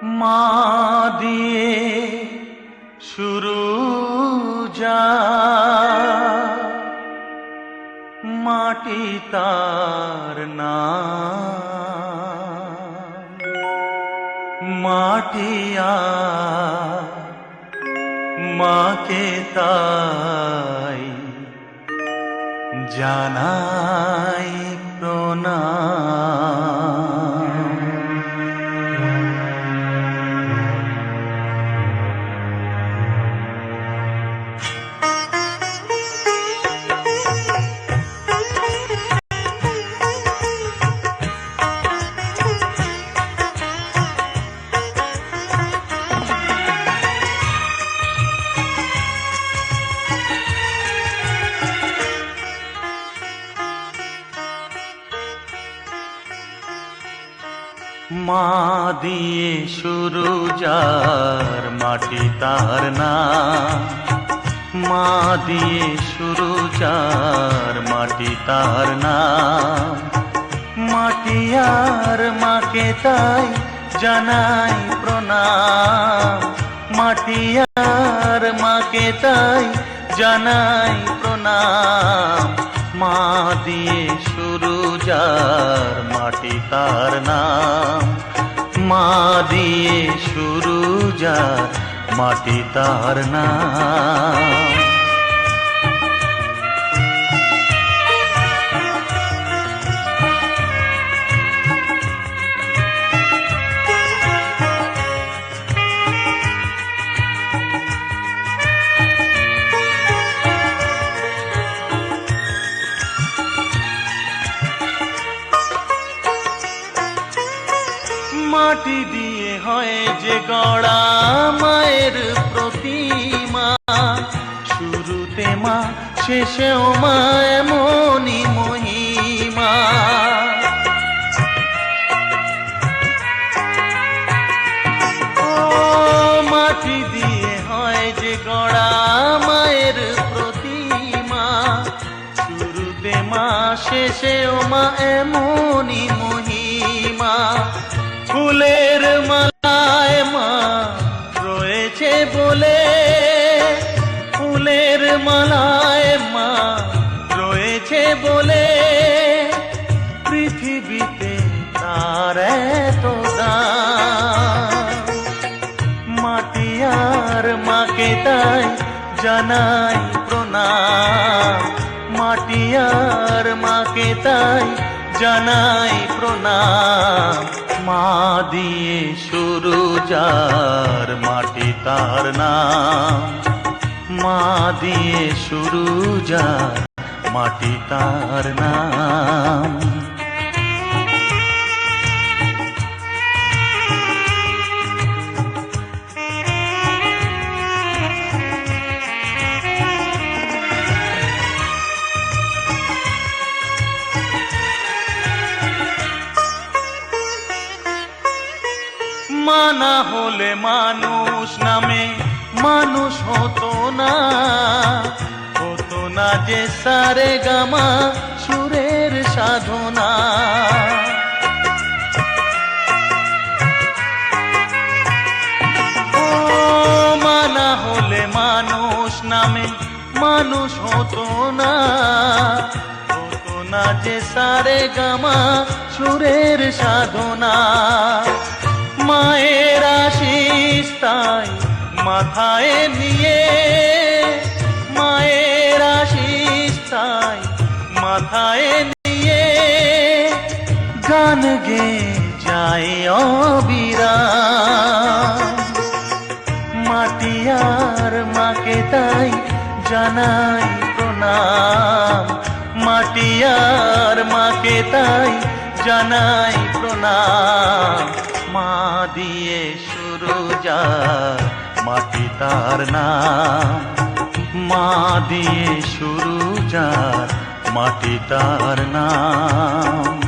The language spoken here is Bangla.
মা দিয়ে শুরু যা মাটি তার নাম, মাটিয়া মাকে তাই জানাই প্রণাম। মা দিয়ে শুরু যার মাটি তার নাম, মা দিয়ে শুরু যার মাটি তার নাম, মাটি আর মাকে তাই জানাই প্রণাম, মাটি আর মাকে তাই জানাই প্রণাম। মা দিয়ে শুরু যার মাটি তার নাম, মা দিয়ে শুরু যার মাটি তার নাম। মাটি দিয়ে হয় যে গড়া মায়ের প্রতিমা, শুরুতে মা শেষেও মা এমনই মহিমা। ও মাটি দিয়ে হয় যে গড়া মায়ের প্রতিমা, শুরুতে মা শেষেও মা এমনই মহিমা। ফুলের মালায় মা রয়েছে বলে, ফুলের মালায় মা রয়েছে বলে, পৃথিবীতে তার এত দাম। মাটি আর মাকে তাই জানাই প্রণাম, মাটি আর মাকে তাই জানাই প্রণাম। মা দিয়ে শুরু যার মাটি তার নাম, মা দিয়ে শুরু যার মাটি তার নাম। মা না হলে মানুষ নামে মানুষ হতো না, হতো না যে সারে গামা সুরের সাধনা। ও মা না হলে মানুষ নামে মানুষ হতো না, হতো না যে সারে গামা সুরের সাধনা। মায়ের আশিস তাই মাথায় নিয়ে, মায়ের আশিস তাই মাথায় নিয়ে, গান গেয়ে যায় অবিরাম। মাটি আর মাকে তাই জানাই প্রণাম, মাটি আর মাকে তাই জানাই প্রণাম। মা দিয়ে শুরু যার মাটি তার নাম, মা দিয়ে শুরু যার মাটি তার নাম।